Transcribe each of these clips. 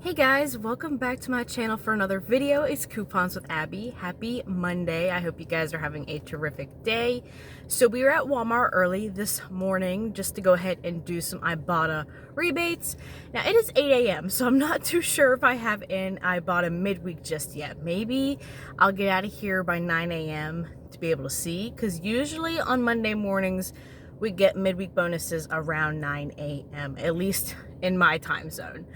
Hey guys, welcome back to my channel for another video. It's Coupons with Abby. Happy Monday. I hope you guys are having a terrific day. So we were at Walmart early this morning just to go ahead and do some Ibotta rebates. Now it is 8 a.m. so I'm not too sure if I have an Ibotta midweek just yet. Maybe I'll get out of here by 9 a.m. to be able to see, because usually on Monday mornings we get midweek bonuses around 9 a.m. at least in my time zone.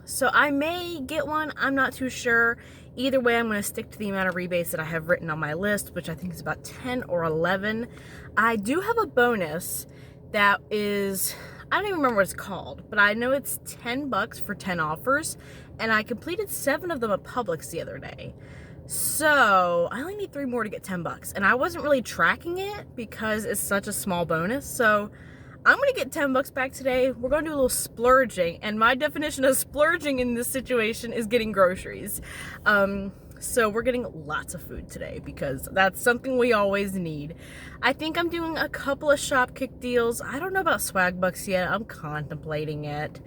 So I may get one, I'm not too sure. Either way, I'm going to stick to the amount of rebates that I have written on my list, which I think is about 10 or 11. I do have a bonus that is, I don't even remember what it's called, but I know it's 10 bucks for 10 offers, and I completed 7 of them at Publix the other day. So I only need 3 more to get 10 bucks, and I wasn't really tracking it because it's such a small bonus. So I'm gonna get 10 bucks back today. We're gonna do a little splurging, and my definition of splurging in this situation is getting groceries. So we're getting lots of food today because that's something we always need. I think I'm doing a couple of Shopkicks deals. I don't know about Swagbucks yet. I'm contemplating it.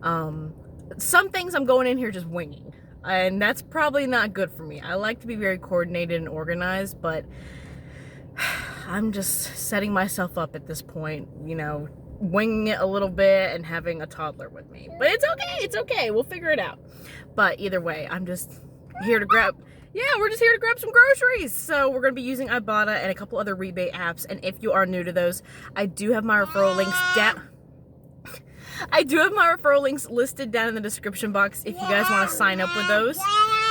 Some things I'm going in here just winging, and that's probably not good for me. I like to be very coordinated and organized, but I'm just setting myself up at this point, you know, winging it a little bit and having a toddler with me. But it's okay, we'll figure it out. But either way, I'm just here to grab, we're just here to grab some groceries. So we're gonna be using Ibotta and a couple other rebate apps. And if you are new to those, I do have my referral links down. I do have my referral links listed down in the description box if you guys want to sign up with those.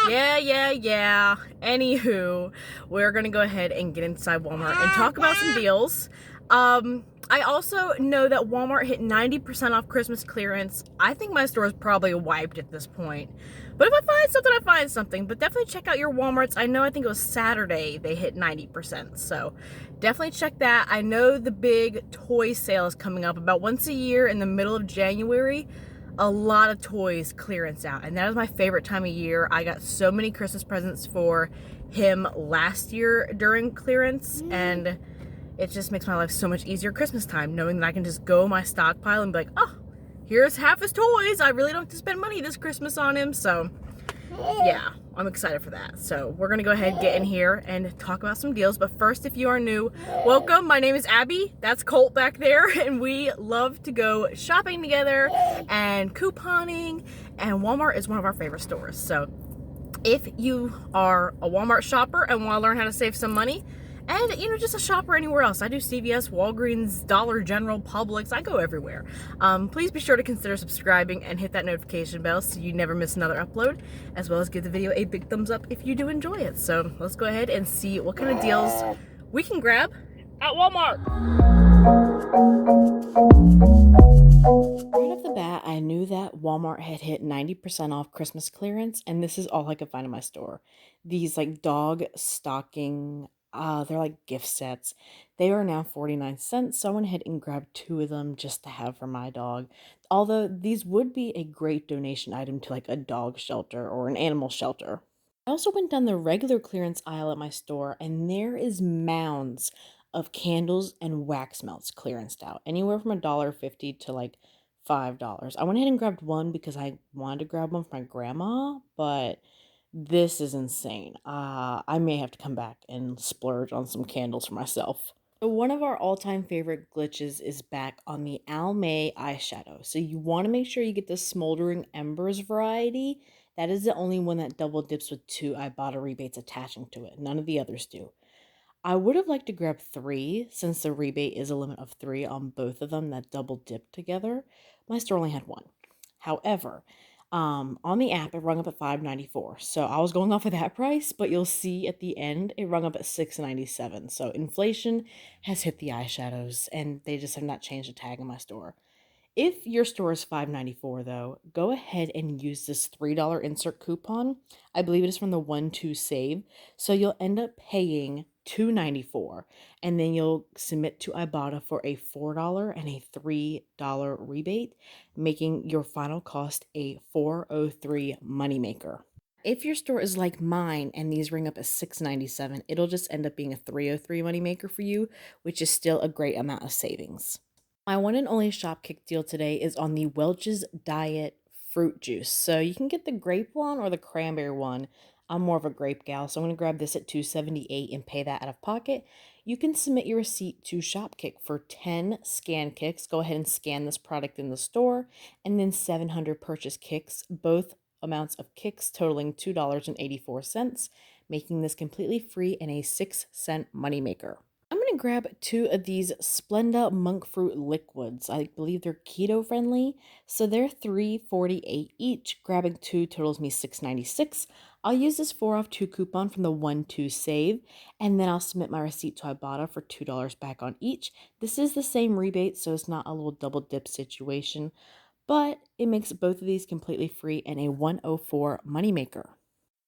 Yeah. Anywho, we're gonna go ahead and get inside Walmart and talk about some deals. I also know that Walmart hit 90% off Christmas clearance. I think my store is probably wiped at this point. But if I find something, I find something. But definitely check out your Walmarts. I think it was Saturday they hit 90%. So definitely check that. I know the big toy sale is coming up about once a year in the middle of January. A lot of toys clearance out, and that is my favorite time of year. I got so many Christmas presents for him last year during clearance, and it just makes my life so much easier Christmas time, knowing that I can just go my stockpile and be like, oh, here's half his toys. I really don't have to spend money this Christmas on him. So yeah, I'm excited for that. So we're gonna go ahead and get in here and talk about some deals. But first, if you are new, welcome. My name is Abby. That's Colt back there, and we love to go shopping together and couponing, and Walmart is one of our favorite stores. So if you are a Walmart shopper and want to learn how to save some money, and, you know, just a shopper anywhere else. I do CVS, Walgreens, Dollar General, Publix. I go everywhere. Please be sure to consider subscribing and hit that notification bell so you never miss another upload, as well as give the video a big thumbs up if you do enjoy it. So let's go ahead and see what kind of deals we can grab at Walmart. Right off the bat, I knew that Walmart had hit 90% off Christmas clearance, and this is all I could find in my store. These like dog stocking, they're like gift sets. They are now 49 cents, so I went ahead and grabbed 2 of them just to have for my dog. Although these would be a great donation item to like a dog shelter or an animal shelter. I also went down the regular clearance aisle at my store, and there is mounds of candles and wax melts clearanced out, anywhere from $1.50 to like $5. I went ahead and grabbed one because I wanted to grab one for my grandma, but this is insane. I may have to come back and splurge on some candles for myself. So one of our all-time favorite glitches is back on the Almay eyeshadow. So you want to make sure you get the Smoldering Embers variety. That is the only one that double dips with 2 Ibotta rebates attaching to it. None of the others do. I would have liked to grab 3 since the rebate is a limit of 3 on both of them that double dip together. My store only had 1. However, on the app, it rung up at $5.94. So I was going off of that price, but you'll see at the end, it rung up at $6.97. So inflation has hit the eyeshadows, and they just have not changed the tag in my store. If your store is $5.94 though, go ahead and use this $3 insert coupon. I believe it is from the 1-2 save. So you'll end up paying $2.94, and then you'll submit to Ibotta for a $4 and a $3 rebate, making your final cost a $4.03 Moneymaker. If your store is like mine and these ring up at $6.97, it'll just end up being a $3.03 Moneymaker for you, which is still a great amount of savings. My one and only Shopkicks deal today is on the Welch's Diet fruit juice. So you can get the grape one or the cranberry one. I'm more of a grape gal, so I'm going to grab this at $2.78 and pay that out of pocket. You can submit your receipt to Shopkick for 10 scan kicks. Go ahead and scan this product in the store, and then 700 purchase kicks, both amounts of kicks totaling $2.84, making this completely free and a 6-cent moneymaker. I'm going to grab 2 of these Splenda monk fruit liquids. I believe they're keto friendly, so they're $3.48 each. Grabbing 2 totals me $6.96. I'll use this 4 off 2 coupon from the 1-2 save, and then I'll submit my receipt to Ibotta for $2 back on each. This is the same rebate, so it's not a little double dip situation, but it makes both of these completely free and a 104 moneymaker.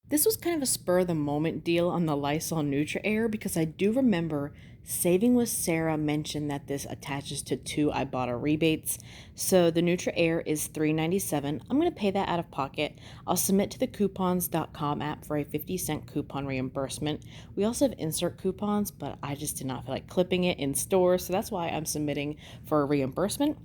This was kind of a spur of the moment deal on the Lysol Nutri-Air because I do remember Saving with Sarah mentioned that this attaches to 2 Ibotta rebates. So the Nutri-Air is $3.97. I'm going to pay that out of pocket. I'll submit to the coupons.com app for a 50-cent coupon reimbursement. We also have insert coupons, but I just did not feel like clipping it in store, so that's why I'm submitting for a reimbursement.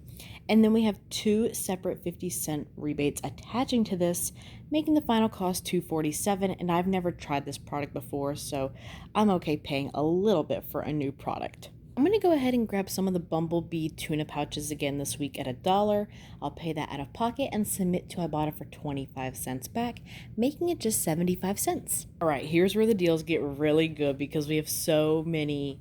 And then we have 2 separate 50-cent rebates attaching to this, making the final cost $2.47, and I've never tried this product before, so I'm okay paying a little bit for a new product. I'm going to go ahead and grab some of the Bumblebee tuna pouches again this week at $1. I'll pay that out of pocket and submit to Ibotta for 25 cents back, making it just 75 cents. All right, here's where the deals get really good because we have so many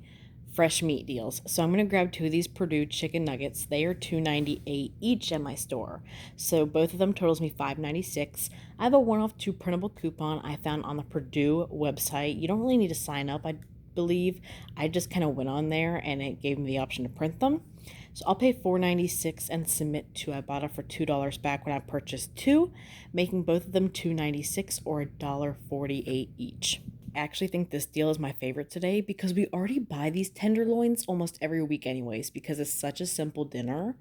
fresh meat deals. So I'm going to grab 2 of these Purdue chicken nuggets. They are $2.98 each at my store. So both of them totals me $5.96. I have a 1 off 2 printable coupon I found on the Purdue website. You don't really need to sign up, I believe. I just kind of went on there and it gave me the option to print them. So I'll pay $4.96 and submit to Ibotta for $2 back when I purchase 2, making both of them $2.96 or $1.48 each. I actually think this deal is my favorite today because we already buy these tenderloins almost every week anyways because it's such a simple dinner.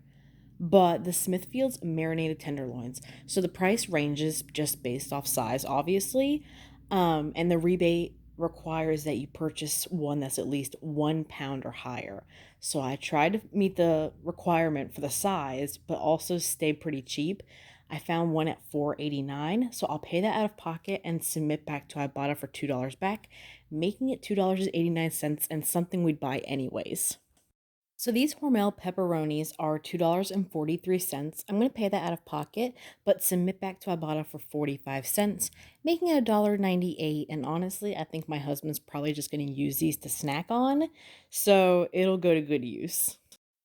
But the Smithfield's marinated tenderloins, so the price ranges just based off size, obviously, and the rebate requires that you purchase one that's at least 1 pound or higher. So I tried to meet the requirement for the size, but also stay pretty cheap. I found one at $4.89, so I'll pay that out of pocket and submit back to Ibotta for $2 back, making it $2.89 and something we'd buy anyways. So these Hormel pepperonis are $2.43. I'm going to pay that out of pocket, but submit back to Ibotta for 45 cents, making it $1.98. And honestly, I think my husband's probably just going to use these to snack on, so it'll go to good use.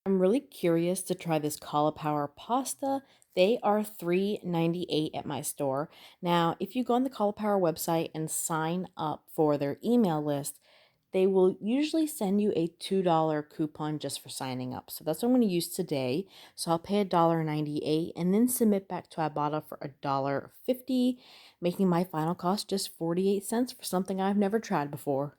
I'm really curious to try this cauliflower pasta. They are $3.98 at my store. Now, if you go on the cauliflower website and sign up for their email list, they will usually send you a $2 coupon just for signing up. So that's what I'm going to use today. So I'll pay $1.98 and then submit back to Ibotta for $1.50, making my final cost just 48 cents for something I've never tried before.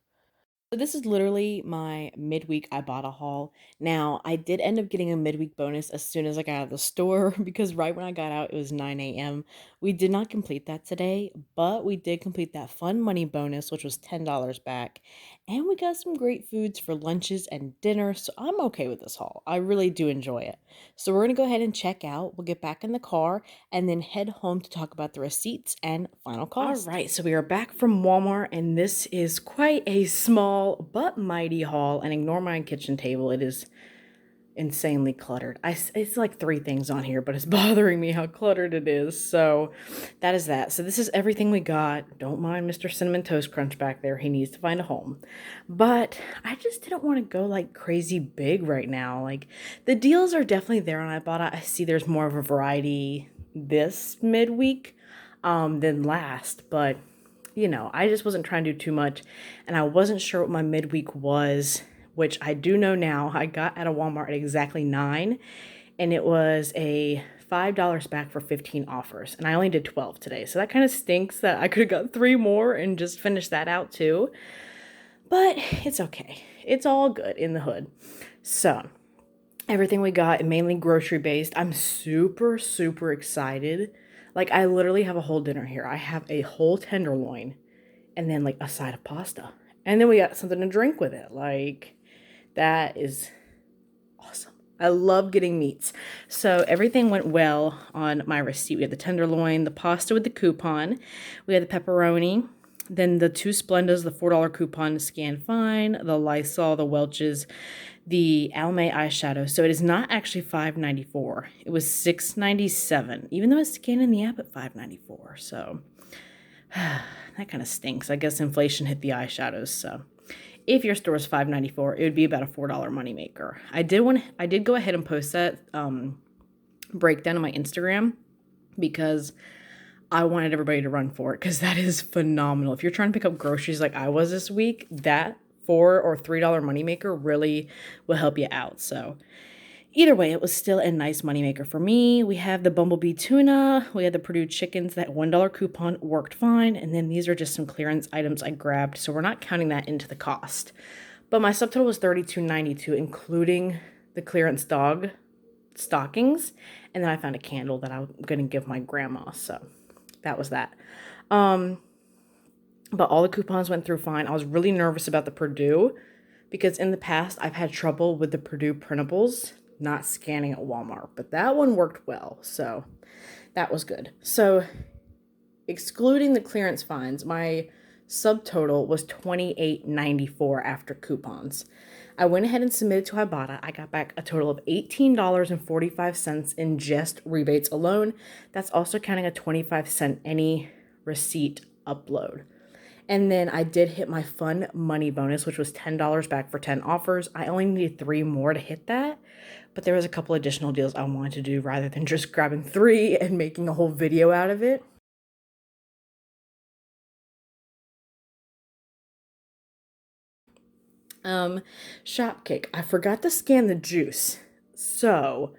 So this is literally my midweek Ibotta haul. Now, I did end up getting a midweek bonus as soon as I got out of the store because right when I got out, it was 9 a.m. We did not complete that today, but we did complete that fun money bonus, which was $10 back. And we got some great foods for lunches and dinner, so I'm okay with this haul. I really do enjoy it. So we're going to go ahead and check out. We'll get back in the car and then head home to talk about the receipts and final cost. All right, so we are back from Walmart, and this is quite a small but mighty haul. And ignore my kitchen table. It is insanely cluttered. It's like 3 things on here, but it's bothering me how cluttered it is. So that is that. So this is everything we got. Don't mind Mr. Cinnamon Toast Crunch back there. He needs to find a home. But I just didn't want to go like crazy big right now. Like the deals are definitely there on Ibotta. I see there's more of a variety this midweek than last, but you know, I just wasn't trying to do too much, and I wasn't sure what my midweek was, which I do know now. I got at a Walmart at exactly 9, and it was a $5 back for 15 offers, and I only did 12 today, so that kind of stinks that I could have got 3 more and just finished that out too, but it's okay. It's all good in the hood. So everything we got, mainly grocery based. I'm super, super excited. Like I literally have a whole dinner here. I have a whole tenderloin and then like a side of pasta. And then we got something to drink with it. Like that is awesome. I love getting meats. So everything went well on my receipt. We had the tenderloin, the pasta with the coupon, we had the pepperoni, then the 2 Splendas, the $4 coupon scanned fine, the Lysol, the Welch's, the Almay eyeshadow. So it is not actually $5.94. It was $6.97, even though it's scanned in the app at $5.94. So that kind of stinks. I guess inflation hit the eyeshadows. So if your store is $5.94, it would be about a $4 moneymaker. I did go ahead and post that breakdown on my Instagram because I wanted everybody to run for it because that is phenomenal. If you're trying to pick up groceries like I was this week, that $4 or $3 moneymaker really will help you out. So either way, it was still a nice moneymaker for me. We have the Bumblebee tuna. We had the Purdue chickens. That $1 coupon worked fine. And then these are just some clearance items I grabbed. So we're not counting that into the cost. But my subtotal was $32.92, including the clearance dog stockings. And then I found a candle that I'm going to give my grandma. So that was that. But all the coupons went through fine. I was really nervous about the Purdue because in the past I've had trouble with the Purdue printables not scanning at Walmart, but that one worked well, so that was good. So excluding the clearance fines, my subtotal was $28.94 after coupons. I went ahead and submitted to Ibotta. I got back a total of $18.45 in just rebates alone. That's also counting a 25-cent any receipt upload. And then I did hit my fun money bonus, which was $10 back for 10 offers. I only needed 3 more to hit that, but there was a couple additional deals I wanted to do rather than just grabbing 3 and making a whole video out of it. Shopkick. I forgot to scan the juice, so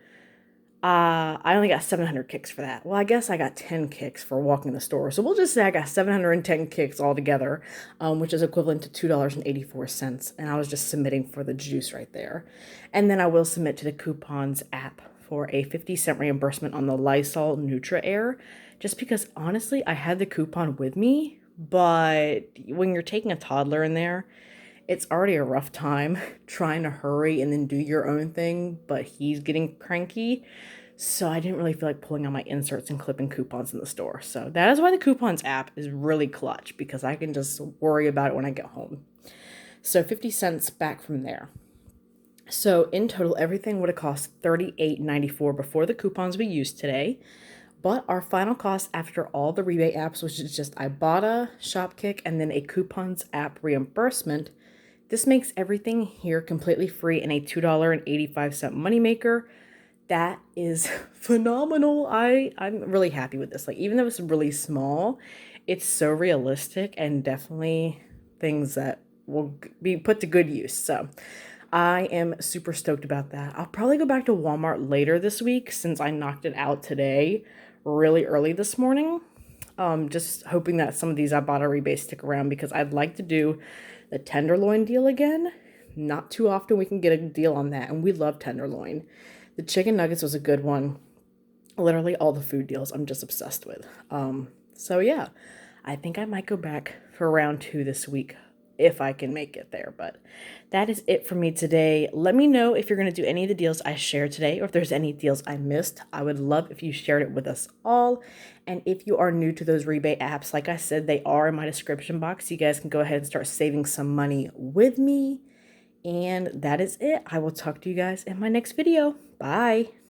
I only got 700 kicks for that. Well, I guess I got 10 kicks for walking the store. So we'll just say I got 710 kicks altogether, which is equivalent to $2.84. And I was just submitting for the juice right there. And then I will submit to the coupons app for a 50-cent reimbursement on the Lysol Nutra Air. Just because, honestly, I had the coupon with me. But when you're taking a toddler in there, it's already a rough time trying to hurry and then do your own thing, but he's getting cranky. So I didn't really feel like pulling out my inserts and clipping coupons in the store. So that is why the coupons app is really clutch, because I can just worry about it when I get home. So 50 cents back from there. So in total, everything would have cost $38.94 before the coupons we used today. But our final cost after all the rebate apps, which is just Ibotta, Shopkick, and then a coupons app reimbursement, this makes everything here completely free and a $2.85 moneymaker. That is phenomenal. I'm really happy with this. Like, even though it's really small, it's so realistic and definitely things that will be put to good use. So I am super stoked about that. I'll probably go back to Walmart later this week since I knocked it out today really early this morning. Just hoping that some of these Ibotta rebates stick around because I'd like to do the tenderloin deal again. Not too often we can get a deal on that, and we love tenderloin. The chicken nuggets was a good one. Literally all the food deals I'm just obsessed with. So yeah, I think I might go back for round 2 this week if I can make it there. But that is it for me today. Let me know if you're going to do any of the deals I shared today, or if there's any deals I missed. I would love if you shared it with us all. And if you are new to those rebate apps, like I said, they are in my description box. You guys can go ahead and start saving some money with me. And that is it. I will talk to you guys in my next video. Bye.